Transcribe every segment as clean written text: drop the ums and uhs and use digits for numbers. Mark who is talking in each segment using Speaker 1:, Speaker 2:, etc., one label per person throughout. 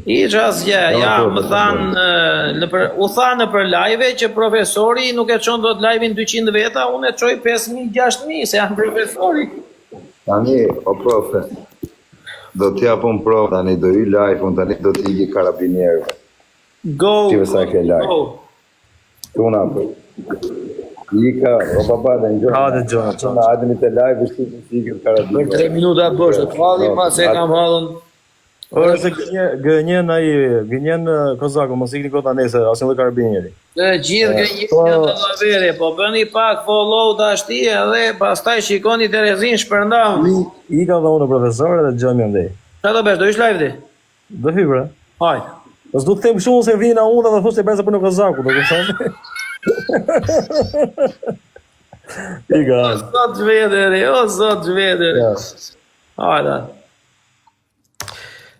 Speaker 1: Isha asgjë, ja, më thanë, u thanë për live që profesori nuk e çon dot live-in 200 veta, unë e çoj 5.000-6.000 se jam profesori.
Speaker 2: Tani, o profe, do t'ja pun prof, tani do i live, unë tani do t'i i karabinierëve.
Speaker 1: Go!
Speaker 2: Tive sa ke live. Tuna, Ika, o baba dhe në gjojnë.
Speaker 3: Hajde gjojnë.
Speaker 2: Tuna, ademi të live, është t'i i karabinierëve.
Speaker 1: Për 3 minuta bësh, të falli ma se kam hallën.
Speaker 3: Ora se gënjen Kozaku, mos ikni kota nese, asnjë lloj karabinieri.
Speaker 1: Të gjithë gënjeni të lavere, po bëni pak follow dashti edhe pastaj shikoni Terezin shpërndam.
Speaker 3: Ika dhe unë profesor edhe gjojmë ndej.
Speaker 1: Çfarë do bësh? Do ish live ti?
Speaker 3: Do hy bre.
Speaker 1: Hajde.
Speaker 3: Mos do të them shumë se vina unë dhe thosh se bëra për në Kozaku, do të thonë. Ika.
Speaker 1: O zot zvederi, o zot zvederi. Hajde.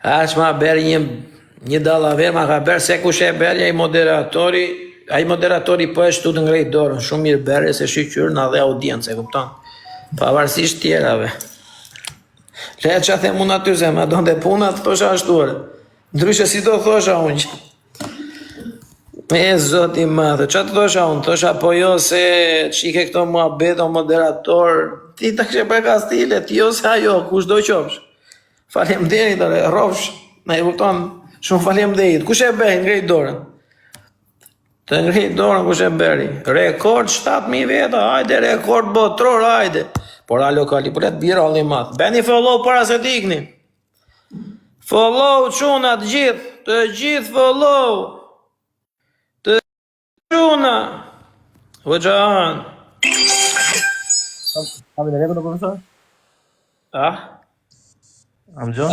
Speaker 1: Ash ma beri një dallaver, ma ka berë se kush e beri ai moderatori po e shtu të ngrejt dorën, shumë mirë beri se shqyqyrë në dhe audiencë, e kupton? Pavarësisht tjerave. Le që them unë aty se ma donde punat, thosha ashtuare. Ndryshe si do thosha unë që. E zoti madhe, që të thosha unë? Thosha po jo se qike këto mua beto moderator, ti të kështë për kastilet, jo se ajo, kush do qopsh. Faleminderit, rrofsh, na e kupton, shumë faleminderit. Kush e bëri ngrejt dorën? Të ngrejt dorën kush e bëri? Rekord 7.000 veta, hajde rekord botror, hajde. Por a lokali, por e të bira alli matë. Beni follow para se t'ikni. Follow quna të gjithë follow. Të quna. Vëgjan.
Speaker 3: Kam në rekord, profesor? Am gjo?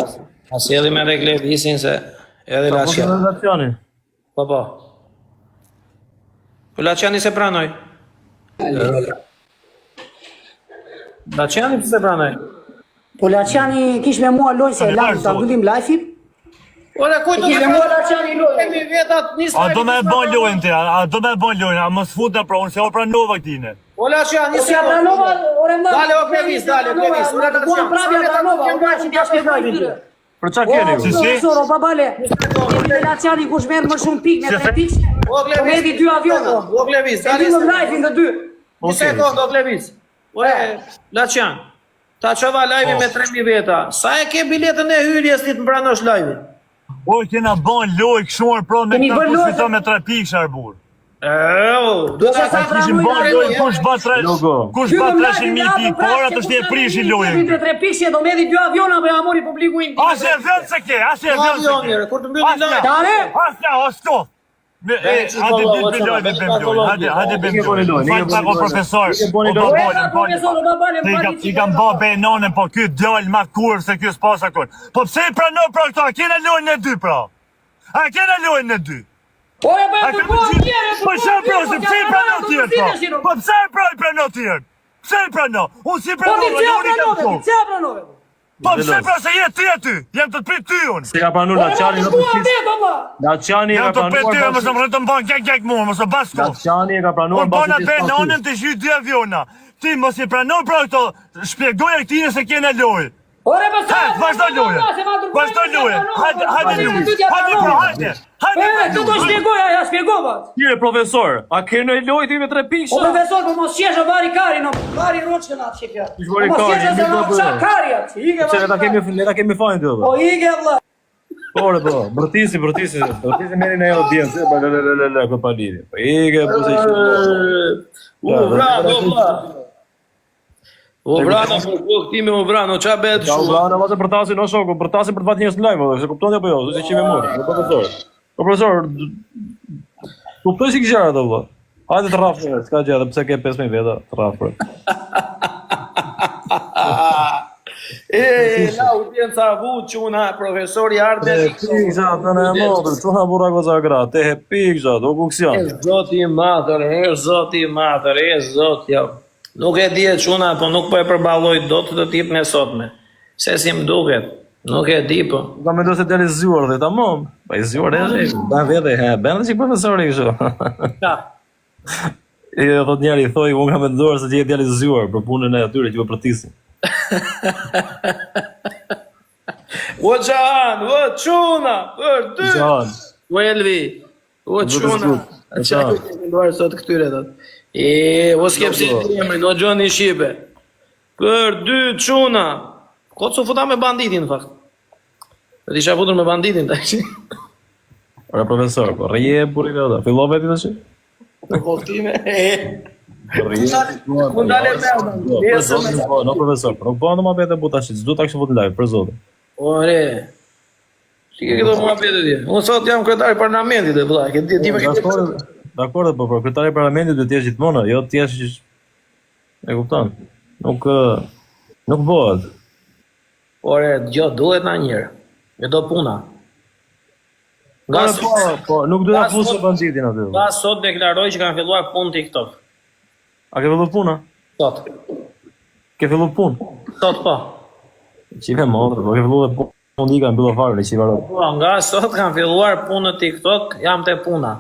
Speaker 1: As edhe me reklevisin se edhe Laciani. Po. Po Laciani se pranoj. Laciani se pranoj.
Speaker 4: Po Laciani kish me mua lojnë se lajnë të agullim live-i.
Speaker 1: Ora kujtë
Speaker 4: Kish me mua Laciani lojnë.
Speaker 3: A do me e bon lojnë ti, a mos futa pra unë se o pranova këtine.
Speaker 1: O Laciani
Speaker 4: Si a pranova, ore më.
Speaker 1: Dale, o Klevis. Ura të
Speaker 4: Kuan prapja pranova, o që t'ja shpjegoj tyre.
Speaker 3: Për qa keni?
Speaker 4: Profesor, o babale, me Laciani kush merë më shumë pikë me 3 pikë,
Speaker 1: O
Speaker 4: po meti 2 aviona.
Speaker 1: O Klevis,
Speaker 4: Se dy në live-in të dy.
Speaker 1: Një sekund, o Klevis. Ore, Lacian, ta qova live me 3.000 veta. Sa e ke biletën e hyrjes ti të më pranosh live-in?
Speaker 3: O, kena bon loj, këshuar pro me këta kushfito me 3 pikë sharbur.
Speaker 4: Do të sa
Speaker 3: Kishim bon loj, kush ba 300.000 pikë, por atë është e prishi lojën.
Speaker 4: Vitë 3 pikë do meti 2 aviona për amori publiku i.
Speaker 3: Ashe e vëllë se ke,
Speaker 1: Kur të mbylli live.
Speaker 4: Tare?
Speaker 3: Ashe, o shtof. Hajde bëjmë lojnë, hajde bëjmë lojnë. Fakt o profesor, i kam ba benone, po kjo djallë ma kur se kjo s'pasa kur. Po pse i prano pra këta, kena lojnë në 2 pra? A kena lojnë në 2?
Speaker 4: Ore, për të kohë tjere,
Speaker 3: po pse i prano tjerë pra? Po pse i prano tjerë? Pse i prano? Unë si
Speaker 4: Po ti
Speaker 3: pranove,
Speaker 4: pse pranove?
Speaker 3: Po pse pra se jetë ti e ty? Jem të të prit ty unë.
Speaker 5: Se ka pranu Laciani në përfis. Laciani e ka
Speaker 3: Jem të prit ty e
Speaker 5: pranuar
Speaker 3: mësë më rëtë të mban kek mua, mësë basko.
Speaker 5: Laciani e ka pranuar
Speaker 3: Unë bona benonën të zhyt 2 aviona. Ti mos i pranon pra këto, shpjegoja këtine se kene lojë.
Speaker 4: Ore, për sa?
Speaker 3: Vazhdo lojë. Hajde lojë.
Speaker 4: Të do shpjegoja, ja shpjegovat.
Speaker 5: Tire, profesor, a kene lojë ti me 3 pikë?
Speaker 4: O profesor, po mos qesha vari kari, no vari roçkën atë shqipja.
Speaker 5: Vari
Speaker 4: Mos
Speaker 5: kari,
Speaker 4: qesha se no qa kari atë, ike
Speaker 5: Se
Speaker 4: vari.
Speaker 5: ne ta kemi fajnë të
Speaker 4: Po ike vla.
Speaker 5: Ore, po, bërtisi meri në e audiencë, këtë pa lidi. Po ike, po se
Speaker 1: U vrana për këtime u vrana, qa bet
Speaker 5: Ja,
Speaker 1: shumë?
Speaker 5: uvrana, vazë përtasin, o shoko, përtasin për të vatë njës në live, se kuptoni apo jo, se qime mërë, profesor. Po, profesor, kuptoj si këshara të vla. Hajde të rafë, s'ka gjithë, pëse ke 5.000 veta, të rafë.
Speaker 1: La audienca vu quna, profesori Arde.
Speaker 5: Pik gjatë, në në modër, quna bura goza gra, te he pik gjatë, o kuksion.
Speaker 1: Zoti matër, zoti matër, zoti, nuk e di e quna, po nuk po e përballoj do të tip me sotme. Se si më duket, nuk e di po.
Speaker 5: Ka me do se deli zjuar dhe ta mom. Pa i zjuar e dhe, ban vete, ben dhe që profesori kështu.
Speaker 1: Ja.
Speaker 5: I dhe thot njeri, thoi, unë ka me ndorë se që je djeli zjuar për punën e atyre që po përtisin.
Speaker 1: O Gjahan, o Quna, për dy.
Speaker 5: Gjahan.
Speaker 1: O Elvi, o Quna.
Speaker 5: Zot,
Speaker 1: Qa
Speaker 5: zot.
Speaker 1: të kënduar sot këtyre thot. O s'kepsi të emrin, o Gjoni Shqipe. Për dy Quna. Ko të su futa me banditin, në fakt. Dhe t'isha futur me banditin, ta ishi.
Speaker 5: Ora profesor, po rrije buri vetë. Fillove ti tash?
Speaker 1: Për koftime,
Speaker 5: Rrije.
Speaker 1: ku ndale me
Speaker 5: Për zotin, po, no profesor, nuk bëhen më bete bu tash, s'du ta kishte futur live, për zotin.
Speaker 1: Ore, si ke këto mua bete ti? Unë sot jam kryetari i parlamentit, dhe vëlla, ti me këtë...
Speaker 5: Dakor, po, kryetari i parlamentit do të jesh gjithmonë, jo të jesh e kupton. Nuk bëhet.
Speaker 1: Ore, gjo, duhet na njërë. Me do puna. Nga
Speaker 5: Po, nuk do ta fusë banditin aty.
Speaker 1: Nga sot deklaroj që kanë filluar punë TikTok.
Speaker 5: A ke filluar puna?
Speaker 1: Sot.
Speaker 5: Ke filluar punë?
Speaker 1: Sot po.
Speaker 5: Çive modër, po ke filluar punë i kanë mbyllur fare në çivaro.
Speaker 1: Po, nga sot kanë filluar punë në TikTok, jam te puna.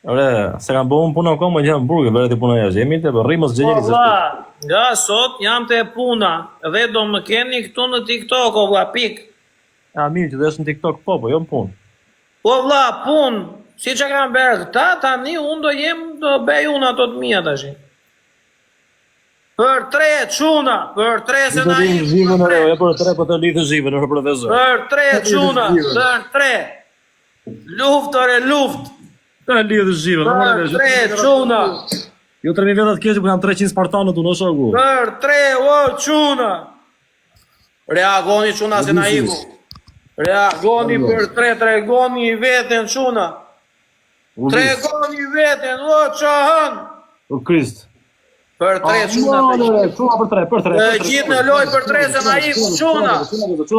Speaker 5: Ore, se kanë bëu punë akoma që në burgë, bëre ti puna jashtë. Jemi te rrimos gjenjeri
Speaker 1: Po, vlla, nga sot jam te puna dhe do më keni këtu në TikTok, o vlla, pik.
Speaker 5: Ja, mirë, që desh në TikTok po, jo në punë.
Speaker 1: Po vlla, punë, si që kanë bërë këta, tani unë do bej unë ato të mija tash. Për tre, Quna, për tre se na i...
Speaker 5: Zhivën, ore, e për tre, po të lidhë zhivën, ore profesor.
Speaker 1: Për tre, Quna, për tre. Luft, ore, luft.
Speaker 5: Të lidhë zhivën,
Speaker 1: Për tre, Quna.
Speaker 5: Jo 3000 vjetat keqë, ku janë 300 spartanët unë, o shoku.
Speaker 1: Për tre, o, Quna. Reagoni, Quna, se na iku. Reagoni për tre, tregoni veten, Quna. Tregoni veten, o, Qahan.
Speaker 5: O Krist.
Speaker 1: Për tre, Quna.
Speaker 5: Quna për tre.
Speaker 1: Gjithë në loj për tre, se na iku, Quna.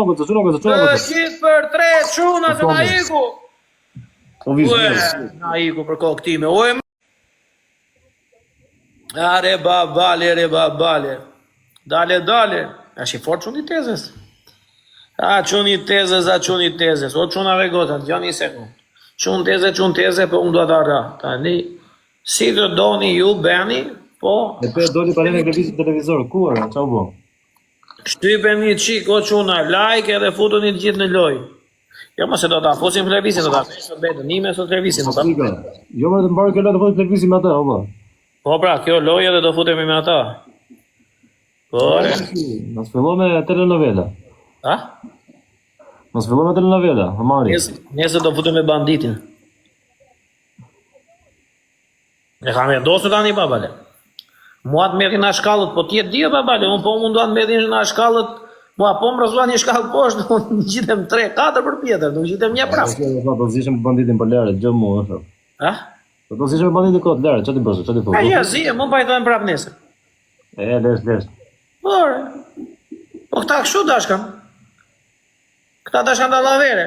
Speaker 1: Gjithë për tre, Quna, se na iku. Ue, na iku për kohë këtime. Ue, are babale. Dale. A shi fort quni tezes. A quni tezes. O qunave gotat, gjani se ku. Qun teze, po unë do të arra. Tani, si të doni ju, beni, po.
Speaker 5: E pe doli pare në televizor, ku arra, qa u bo?
Speaker 1: Shtype një qik, o quna, like edhe futu një gjithë në loj. Jo, ma se do të afosim televizion, do të afosim betën, nime sot televizion.
Speaker 5: Jo, më të mbarë kjo do futu televizion me ata, oba.
Speaker 1: Po pra, kjo loj edhe do futemi me ata. Po,
Speaker 5: Nësë fillo me telenovela.
Speaker 1: ha?
Speaker 5: Nësë fillo me telenovela, Amari.
Speaker 1: Nesër do futem me banditin. E kam e dosu tani babale. Mua të merri në shkallët, po tjetë dio babale, unë po mundua të merri në shkallët, mua po më rëzua një shkallë poshtë, unë gjitëm 3-4 për pjetër, nuk gjitëm një prapë.
Speaker 5: Do zishëm banditin për lere, gjë mu, e shok.
Speaker 1: Ha?
Speaker 5: Do zishëm banditin kot lere, që ti bësë, që ti
Speaker 1: A
Speaker 5: bësë?
Speaker 1: ja, zije, më pa i thojmë prapë nesër.
Speaker 5: E, lesh.
Speaker 1: Ore, po këta kështu dashkam. Këta dashkam dallavere.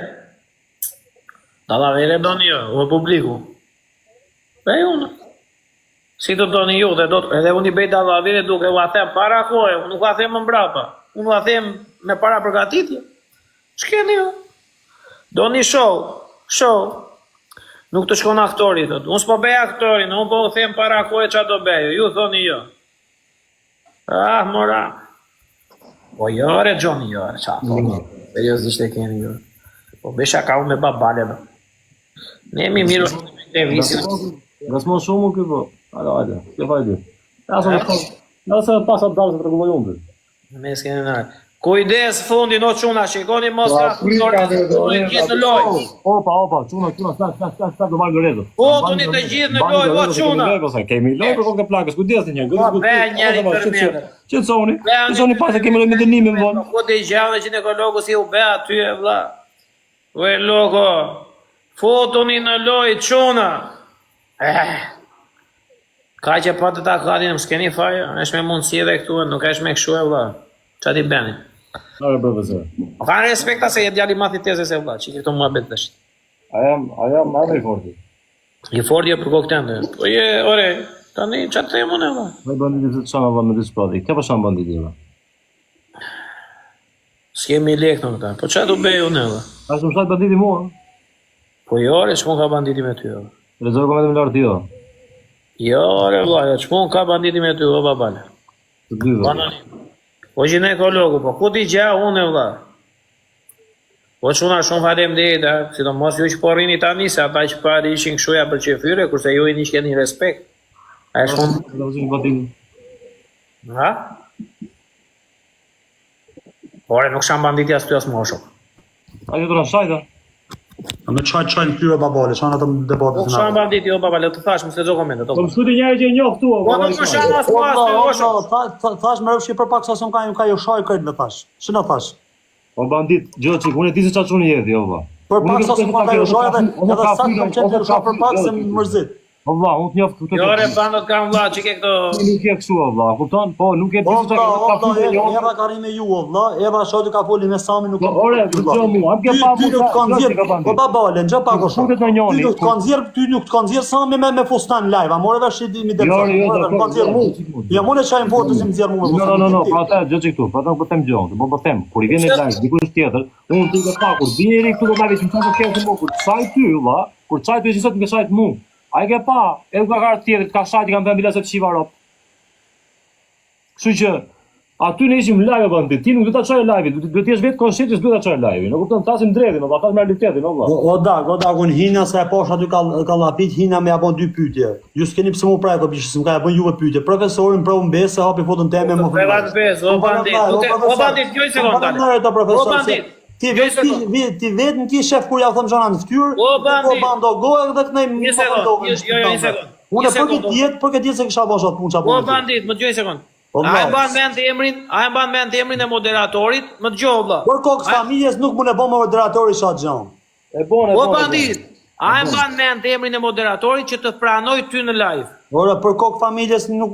Speaker 1: Dallavere do një, o publiku. E unë. Si të doni ju, edhe unë i bej dallavere duke u a them para kohë, unë nuk a them më mbrapa. Unë u a them me para përgatitje. Ç'keni ju? Doni show. Nuk të shkon aktori, thot. Unë s'po bej aktorin, unë po u them para kohë ç'a do bej. Ju thoni jo. Ah, mora. Po jo, re, Gjoni, jo, re, qa, seriosisht e keni, jo. Po besha ka unë me babale, do. Ne mi miru me te visin.
Speaker 5: Gasmon shumë kjo po. Hajde, kjo fajdi. Nëse pasat dalë se të regulloj unë.
Speaker 1: Me s'keni nërë. Kujdes fundin, o quna, shikoni mos ka gjithë në loj.
Speaker 5: Opa, quna, s'ka do marrë gëredo.
Speaker 1: Futuni të gjithë në loj, o quna.
Speaker 5: Kemi loj për kokë të plakës, kujdes të një.
Speaker 1: Po, be njeri për mjene.
Speaker 5: Qëtësoni pas e kemi loj me dënime më vonë.
Speaker 1: Po të i gjallë që ginekologu si u be aty e vla. Ue loko, futuni në loj, quna. Ka që pa të ta katin, më s'keni faja, është me mundësi dhe këtu, nuk është me këshu e vla. Qa ti beni?
Speaker 5: Nare profesor.
Speaker 1: O kanë respekta se je djali mati tezes e vla, që i këto mua betë të shtë.
Speaker 5: Aja marrë i forti.
Speaker 1: I forti e për koktende. Po je, ore, tani qatë të jemun e vla.
Speaker 5: Vaj banditi të shama vënë në disë prati. Kja pa shama banditi vëlla?
Speaker 1: S'kemi lek në këta, po qatë u beju në vla.
Speaker 5: A shumë shatë banditi mua?
Speaker 1: Po jo, ore, që mund ka banditi me ty, vla.
Speaker 5: Rezorë kometë më lartë jo?
Speaker 1: Jo, ore, vla, që mund ka banditi me ty, o babale.
Speaker 5: Të dy vëlla.
Speaker 1: Banani. O ginekologu, po ku ti gja unë e vla? Po çuna shumë faleminderit, sidomos ju që po rrini tani, se ata që pari ishin këshuja për qefyre, kurse ju i keni respekt. A e shumë... Ha? Ore, nuk sham banditi as ty as moshok.
Speaker 5: A ju të rashajta?
Speaker 6: Me çaj në tyre babale, çan atë debatet.
Speaker 1: Nuk sham banditi, o baba, le të thash, më se gjo komente.
Speaker 5: Po më shkuti njëri që e njoh këtu.
Speaker 1: Po nuk më sham as pas, ty moshok.
Speaker 6: Thash më rëfshi për pak sa s'm ka ju shaj kret me thash. Ç'na thash?
Speaker 5: O bandit, gjëçik, unë e di se çfarë çuni jeti, o valla.
Speaker 6: Për pak sa s'm ka ju shaj edhe sa kam qenë të shoh për pak se më mërzit.
Speaker 5: O valla, unë të njoh këtu.
Speaker 1: Jo, re, bandot kam vlla, që ke këto...
Speaker 5: Nuk e kështu, o valla, kupton? Po, nuk e di se çfarë ka futur.
Speaker 6: Era ka rime ju, valla, era shoti ka foli me Sami nuk.
Speaker 5: Ore, dëgjoj mua, am ke pa
Speaker 6: Ty nuk të kanë zirë, po babale, në gjë pak o shumë. Ty nuk të kanë zirë Sami me fustan live, a more vesh i dimi dhe kanë zirë mu. Ja mone qajnë foto si më zirë mu me fustan.
Speaker 5: No, pa ata, gjë që këtu, pa ata po them gjonë, po them, kur i vjen në live, dikush tjetër, unë ti të pa, kur bjeri këtu do live, që më të kërë të mu, kur çaj ty, valla, kur çaj ty, që sot më shajt mu. A i ke pa, edhe ka kartë tjetër, ka shajt i kam bën bila se të shiva rop. Kështu që, aty ne ishim live bandit, ti nuk do ta çojë live, do të jesh vetë konshient se do ta çojë live. Nuk kupton, tasim drejtin, ata me realitetin, valla.
Speaker 6: O dagun hina se e poshtë aty ka lapit, hina me japon 2 pyetje. Ju s'keni pse më praj ko bish, s'm ka japon juve pyetje. Profesorin provën besë, hapi foton teme më.
Speaker 1: Prevat besë, o bandit, jo i sekond tani.
Speaker 6: Ti vetëm ti shef kur ja them zona në fytyrë.
Speaker 1: O bandit.
Speaker 6: Bando gojë edhe kënej.
Speaker 1: Një sekond. Jo, një sekond.
Speaker 6: Unë për këtë ditë se kisha bën shot punë çapo.
Speaker 1: O bandit, më dëgjoj një sekond. A e mban mend emrin e moderatorit? Më dëgjoj vëlla.
Speaker 6: Por kokës familjes nuk mund e bën moderatori sa xhan.
Speaker 1: O bandit, a e mban mend emrin e moderatorit që të pranoj ty në live?
Speaker 6: Ora për kokë familjes nuk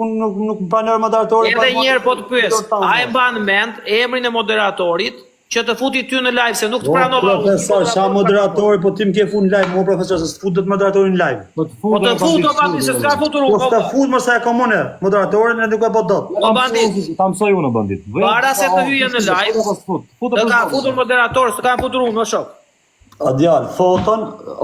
Speaker 6: pranoj moderatori.
Speaker 1: Edhe një herë po të pyes, a e mban mend emrin e moderatorit që të futi ty në live, se nuk të pranova.
Speaker 6: Profesor, sa moderatori, po ti më ke fut në live, mo profesor, se të fut moderatorin në live.
Speaker 1: Po të fut, o bandit, se s'ka futur unë.
Speaker 6: Po të fut më sa e komune, moderatorin e nuk e po dot.
Speaker 1: O bandit,
Speaker 5: ta mësoj unë bandit.
Speaker 1: para se të hyje në live, të ka futur moderator, s'ka futur unë, o shok.
Speaker 6: A djal, foton,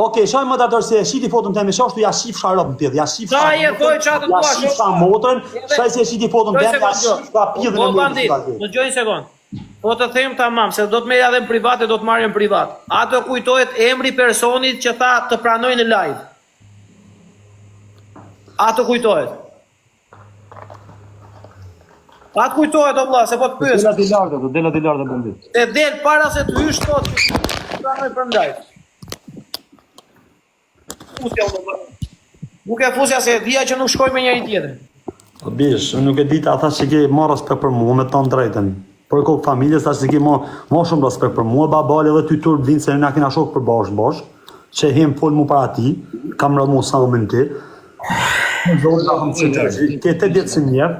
Speaker 6: okej, shaj moderator se e shiti foton teme, shashtu ja shif sharop në pjedh, ja shif
Speaker 1: Sa je koj qatë të
Speaker 6: ja shif sa motrën, shaj se e shiti foton teme, ja shif ka pjedhën e
Speaker 1: O bandit, më gjoj një sekund. Po të them tamam, se do të merja dhe në privat e do të marrë në privat. Ato kujtohet emri personit që tha të pranoj në live. Ato kujtohet. Ato kujtohet, o vlla, se po të pyes.
Speaker 5: Dela të lartë bandit.
Speaker 1: Te del para se të hysh tot që të pranoj për live. Fusja, o vlla. Nuk e fusja se dhja që nuk shkoj me njëri tjetër.
Speaker 6: Bish, nuk e dita ata që ke marrë respekt për mua, me të drejtën. Por kokë familjes, ta që ke ma shumë respekt për mua, babali edhe ty turp vinë se na kena shok për bashkë, që hem fol mu para ti, kam rëdhë mu sa më në ti. Ke 8 ditë së njef,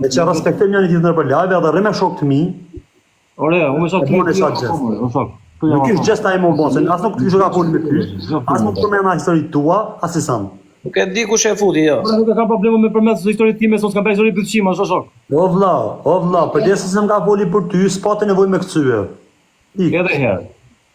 Speaker 6: e që respektim një tjetër për live, edhe rrime shok të mi.
Speaker 5: Ore, unë me shok të mi.
Speaker 6: Nuk ishë gjesta e më bon, se asë nuk ishë ka fol me ty, asë nuk të mena historit tua, asë i sanë.
Speaker 1: Nuk e di kush e futi, jo.
Speaker 5: Nuk e kam probleme me përmes së historit time, sot s'kam bërë histori për të qima, shok.
Speaker 6: O vlla, për desë se më ka foli për ty, s'pa të nevoj me këcyve.
Speaker 5: Edhe herë.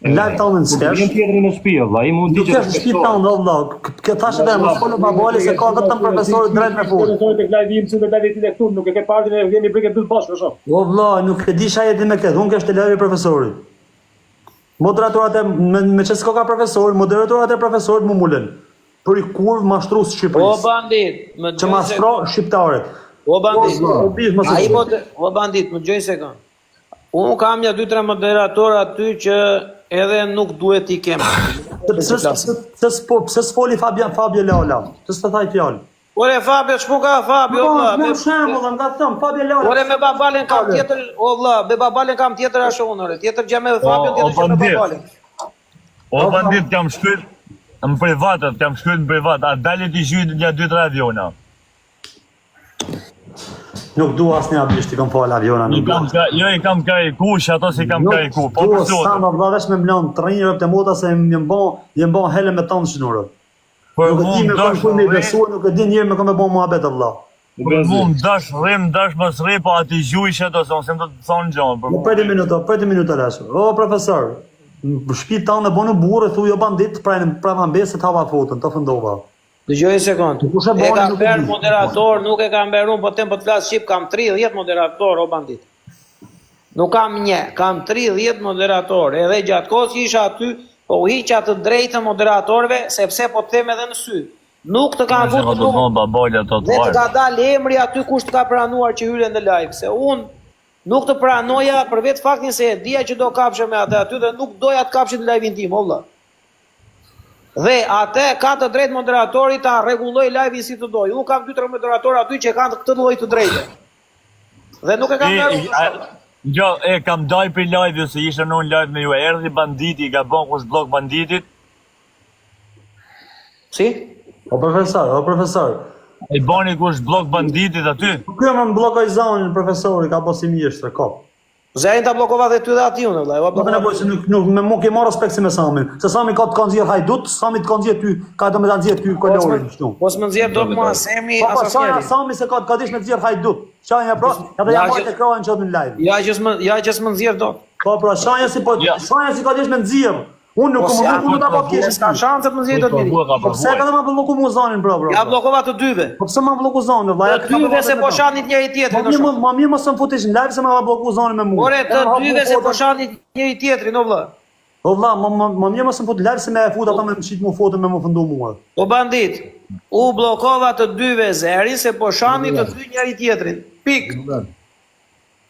Speaker 6: Live tonë në skesh.
Speaker 5: Vjen tjetëri në shtëpi, valla, i mund
Speaker 6: Nuk është shtëpi tonë, valla. Këtë thashë dhe më folë babali se ka vetëm profesorët drejt me folë.
Speaker 5: Profesorët tek live im, super live ti këtu, nuk e ke partin e vjeni brike dy bashkë, shok.
Speaker 6: O vlla, nuk e di sa jeti me këtë, unë kesh të live profesorit. Moderatorat e me çes ka profesor, moderatorat e profesorit më mulën. Për i kurv mashtrues Shqipërisë.
Speaker 1: O bandit, më
Speaker 6: që mastro shqiptarët.
Speaker 1: O bandit,
Speaker 6: o
Speaker 1: bandit, më gjoj sekond. Unë kam ja 2-3 moderatorë aty që edhe nuk duhet i kem.
Speaker 6: Pse s'foli Fabio Leola? Të s'të thaj fjallë.
Speaker 1: Ore Fabio, shpo ka Fabio, vlla.
Speaker 6: Me shembull, nga thëm, Fabio Leola.
Speaker 1: Ore me babalen kam tjetër, o vlla, me babalen kam tjetër ashtu unë, ore. Tjetër gjë me Fabio, tjetër gjë me babalen.
Speaker 3: O bandit, kam shkryt në privatët, kam shkryt në privat, a dalit i zhjyt një 2-3 aviona.
Speaker 6: Nuk du asë një abisht i kam falë aviona.
Speaker 3: Jo i kam ka i ku, që ato si kam ka i ku.
Speaker 6: Nuk du sa më vllavesh me mlanë të rinjërëp të mota se jem bon hele me tonë shënurët. Nuk e di me kom kuj me i besuar, nuk e di njërë me kom e bon mua betë vlla.
Speaker 3: Për mu më dash rrim, dash mës rrim, po ati zhuj që ato, se më sem të të thonë gjonë.
Speaker 6: Për 2 minuta lesë. O profesor, në shpi ta në bonë burë, thu jo bandit, prajnë mbesë të hava fotën, të fëndova.
Speaker 1: Dëgjoj një sekond. E kam bërë moderator, nuk e kam bërë unë, po tem po të flasë Shqip, kam 30 moderator, o bandit. Nuk kam një, kam 30 moderatorë, edhe gjatë kohës që isha aty, po u hiqa të drejtën moderatorëve, sepse po të them edhe në sy. Nuk të kanë vutë dhe të ka dalë emri aty kush të ka pranuar që hyre në live, se unë nuk të pranoja për vetë faktin se e dija që do kapshe me atë aty dhe nuk doja të kapshe në live-in tim, o vëlla. Dhe atë ka të drejtë moderatori ta rregulloj live-in si të doj. Unë kam 2-3 moderatorë aty që kanë këtë lloj të drejtë. Dhe nuk e kam ndarë.
Speaker 3: Jo, kam daj për live se ishte në live me ju, erdhi banditi, ka bon kush blok banditit.
Speaker 1: Si?
Speaker 6: O profesor.
Speaker 3: I bani kush blok banditit aty.
Speaker 6: Ky më bllokoi zonin profesori, ka bosi mirë kop.
Speaker 1: Zerin ta bllokova dhe ty dhe aty unë, vëllai.
Speaker 6: Nuk më bëj se nuk më mund të marr respekt me Samin. Se Sami ka të konxhier hajdut, Sami të konxhier ty, ka do me ta nxjerr ty kolorin kështu.
Speaker 1: Po s'më nxjerr dot mua Semi asnjëri.
Speaker 6: Sami se ka dish me nxjerr hajdut. Shanja pra, edhe ja mbajtë ekranin çot në live.
Speaker 1: Ja që s'më nxjerr dot.
Speaker 6: Po pra, shanja si ka dish me nxjerr. Unë nuk më ta bllokoj.
Speaker 1: S'ka shanse të më nxjerr dot mirë.
Speaker 6: Po pse ka më bllokoj mua zonin bro?
Speaker 1: Ja bllokova të dyve.
Speaker 6: Po pse më bllokoj zonin, vllai?
Speaker 1: Të dyve se po shanit njëri tjetrin.
Speaker 6: Më mirë mos më futesh në live se më bllokoj zonin me mua.
Speaker 1: Ore, të dyve se po shanit njëri tjetrin, o vëlla.
Speaker 6: O vëlla, më mirë mos më fut live se më fut ata me shit mua foto me më fundu mua.
Speaker 1: O bandit, u bllokova të dyve Zerin se po shanit të dy njëri tjetrin. Pik.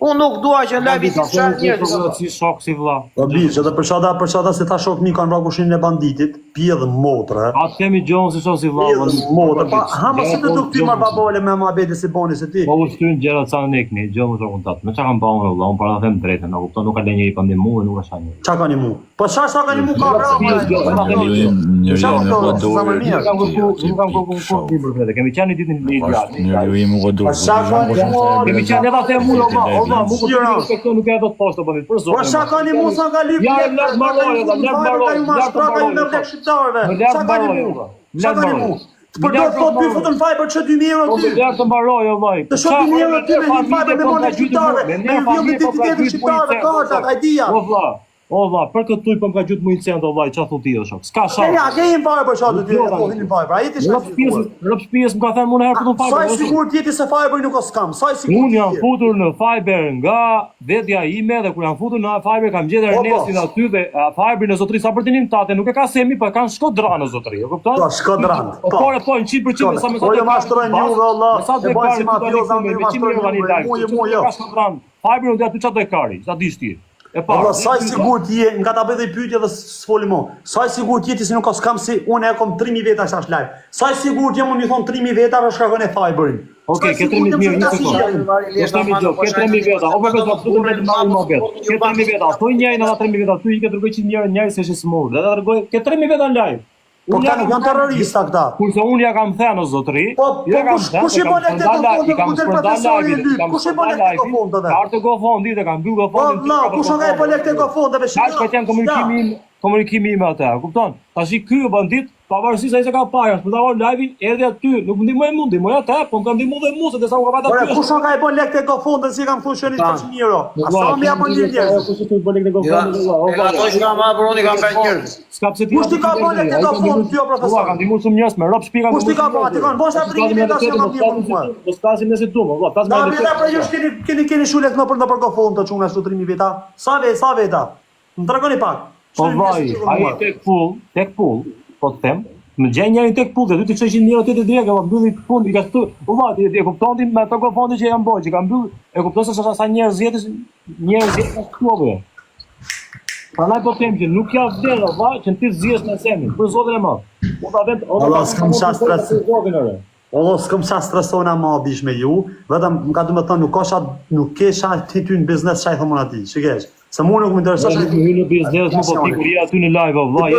Speaker 1: Unë nuk dua që në live të shanë njerëz.
Speaker 5: Si shok si vëlla.
Speaker 6: Po biç, edhe për çada se ta shok mi kanë vrarë kushin e banditit, pi edhe motre.
Speaker 5: Atë kemi gjohën si shok si vëlla.
Speaker 6: Motre, pa hama se të duk ty marr babole me muhabete si boni se ti.
Speaker 5: Po ushtyn gjëra ca nekni, gjohën të kontat. Me çka kanë bën vëlla, unë para them drejtën, na kupton, nuk ka lënë njëri pa ndihmë dhe nuk ka shani.
Speaker 6: Çka kanë mu? Po çfarë kanë mu ka vrarë?
Speaker 5: Kemi qenë ditën e
Speaker 7: Njëri
Speaker 5: Kemi qenë edhe te mu nuk e do të poshtë të bënit, për zonë.
Speaker 6: Po çka kanë mu sa ka lip?
Speaker 5: Ja, lart mbaroj,
Speaker 6: Për do të thotë ty futën Fiber që 2000 euro ty.
Speaker 5: Ja të mbaroj vllai.
Speaker 6: Të shoh 2000 euro ty me një Fiber me monë shqiptare. Me vjen identitetin shqiptar, kartat, idea.
Speaker 5: O vlla, për këtë tuj po më ka gjut më incend vllai, çfarë thotë ti shoh? S'ka shans.
Speaker 6: Ja, ke një Fiber shot ty, po hinin Fiber. Ai ti
Speaker 5: Rrop shtëpisë më ka thënë unë herë për Fiber.
Speaker 6: Sa i sigurt jeti se Fiber nuk ka skam. Sa i sigurt.
Speaker 5: Unë jam futur në Fiber nga vetja ime dhe kur jam futur në Fiber kam gjetur Ernestin aty dhe Fiber në zotëri sa për tinim tate, nuk e ka Semi, po kanë Shkodra në zotëri, e kupton?
Speaker 6: Po Shkodran.
Speaker 5: Po 100% sa më
Speaker 6: Po jo mashtrojnë ju valla. E bën si mafioza me
Speaker 5: mashtrojnë. Fiber u dia ty çfarë do e kari, sa dish ti. E pa.
Speaker 6: Po sa i sigurt je, nga ta bëj dhe pyetje dhe s'foli më. Sa i sigurt je ti se nuk ka skam si unë e kam 3000 veta tash live. Sa i sigurt jam unë i thon 3000 veta rrosh shkakon e Fiberin.
Speaker 5: Okej, ke 3000 mirë, një sekondë. Ke 3000 veta. O vetë do të bëj më më bet. Ke 3000 veta. Po një në 3000 veta, ty i ke dërgoj 100 njerëz njerëz se është smur. Dhe dërgoj ke 3000 veta live.
Speaker 6: Po ka nuk janë terrorista këta.
Speaker 5: Kurse unë ja kam thënë o zotëri,
Speaker 6: ja kam thënë. Kush i bën këtë fondë? Kush i bën këtë fondë?
Speaker 5: Kartë GoFundit e kam mbyll GoFundin.
Speaker 6: Po, kush nga e bën këtë fondëve?
Speaker 5: Tash po jam komunikimi me atë, kupton? Tash ky bandit, pavarësisht se ai s'ka parë, për ta marrë live-in, erdhi aty, nuk ndihmoj atë, po më ka ndihmuar dhe mua se desa u ka patë aty.
Speaker 6: Kush nga e bën lekë GoFundin si kam thënë shënit 500 euro. Asa më japon njerëz.
Speaker 5: Kush i bën lekë GoFundin?
Speaker 1: Ato që kam marrë broni kanë bërë njerëz.
Speaker 5: S'ka pse ti.
Speaker 6: Kush ti ka bën lekë GoFundin ti o profesor?
Speaker 5: Ka ndihmuar shumë njerëz me rrop shpika.
Speaker 6: Kush ti ka bën atë? Kanë bosh atë rrinë vetë se kam ndihmuar.
Speaker 5: Do stasim nëse duam, valla, tas
Speaker 6: më. Na pra ju keni shulek në për GoFundin të çuna ashtu 3000 veta. Sa veta? Më tregoni pak.
Speaker 5: Po vaj, ai tek pull, po të them, më gjen njëri tek pull dhe dy të çëshin njëri tjetër direkt, apo mbylli fund i ka këtu. U vao, ti e kupton ti me ato GoFundin që janë bërë, që kanë mbyll, e kupton se sa njerëz jetë këtu apo. Prandaj po them që nuk ja vlen valla që ti zgjesh me Semin, për zotin e madh. Po ta vend,
Speaker 6: Allah s'kam sa stres. Allah s'kam sa stresona më bish me ju, vetëm më ka thënë nuk kesha ti ty në biznes çaj thonë aty, shikesh. Se mua nuk më intereson
Speaker 5: se hyj në biznes, më po pikuri aty në live valla.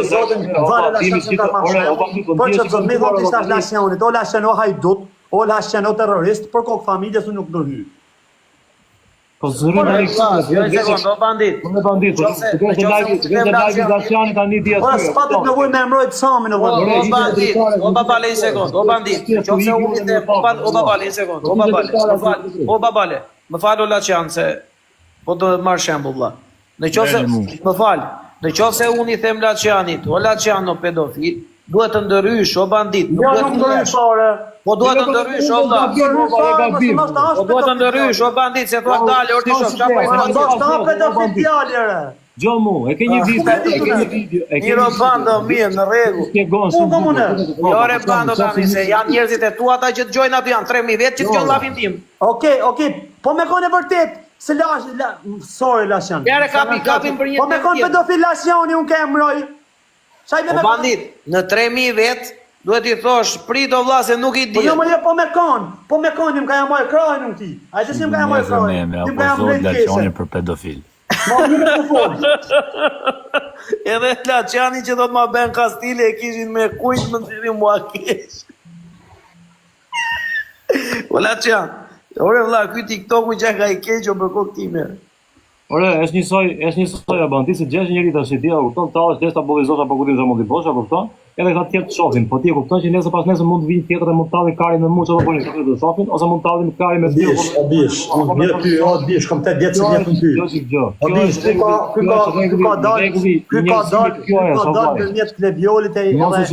Speaker 6: Po çfarë më thonë ti tash lasionit, o lasion o hajdut, o lasion o terrorist, për kokë familjes unë nuk do hyj.
Speaker 5: Po zërin tani.
Speaker 1: O bandit.
Speaker 5: Po bandit. Të live lasionit tani dia.
Speaker 6: Po s'patet nevojë me emrojt Samin valla.
Speaker 1: O bandit, o babale një sekond, o bandit. Qofse unë i them, o babale një sekond, o babale. O babale. Më fal o lacian se po do të marr shembull valla. Në qofse më fal, në qofse unë i them Lacianit, o Lacian o pedofil, Duhet të ndërhysh, o bandit.
Speaker 5: Ja, nuk do të fare.
Speaker 1: Po duhet të ndërhysh, o vlla. Po duhet të ndërhysh, o bandit, se thua dalë, orti shoh, çfarë po i
Speaker 6: Do të pedofil djalë.
Speaker 5: Gjo mu, e ke një video,
Speaker 1: Një robando mirë, në rregull.
Speaker 5: Shpjegon
Speaker 6: Po komune.
Speaker 1: Jo re bando tani se janë njerëzit e tu ata që dëgjojnë aty janë 3000 vetë që dëgjojnë llafin tim.
Speaker 6: Okej, po me konë vërtet. Se sorry Lashan.
Speaker 1: Jare kapin për një
Speaker 6: Po me konë pedofil Lashani unë kem mroj. Çaj
Speaker 1: Po
Speaker 6: me
Speaker 1: bandit, në 3000 vetë duhet i thosh prit o vlla se nuk i di.
Speaker 6: Po jo më le po me konë im ka jam marrë krajin unë ti. Hajde si më ka jam marrë krajin. Ti ka jam marrë kese.
Speaker 5: për pedofil.
Speaker 6: Ma një me të fol.
Speaker 1: Edhe Laçani që do të ma bën kastile e kishin me kujt më nxjerrin mua keq. O Laçan, ore vlla, ky TikToku që ka I keq o për kokë time.
Speaker 5: Ore, është njësoj e bandi se gjesh njëri tash ti, kupton, ta është desta bollizosh apo ku ti do mundi bosh, kupton? Edhe ka tjetër të shohin, po ti e kupton që nesër pas nesër mund të vinë tjetër e mund të talli karin me muç apo po ne të shohin ose mund të talli karin me dy.
Speaker 6: Bish, unë ty, bish, kom 8 vjet se vjen ty. O bish, ky ka dalë në mjet kleviolit e
Speaker 5: Mos e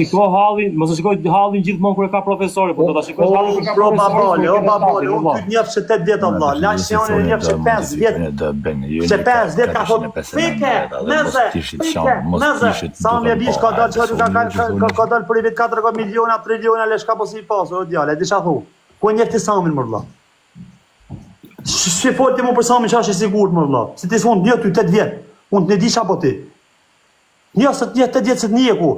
Speaker 5: shikoj hallin gjithmonë kur e ka profesori, po do ta shikosh hallin kur ka profesori.
Speaker 6: O babale, unë ty njeh se 8 vjet valla. Lashani e njeh se 5 vjet. Se 5 vjet ka thotë, "Fike, meze." Sa më bish ka dalë çfarë ka dalë për i vetë 4 miliona, triliona lesh ka posi pas, o djale, disha thu. Ku njeh ti Samin më valla? Si fol ti më për Samin çash I sigurt më valla. Si ti thon 8 vjet, unë të di çapo ti. Jo, se 8 vjet se të njeku.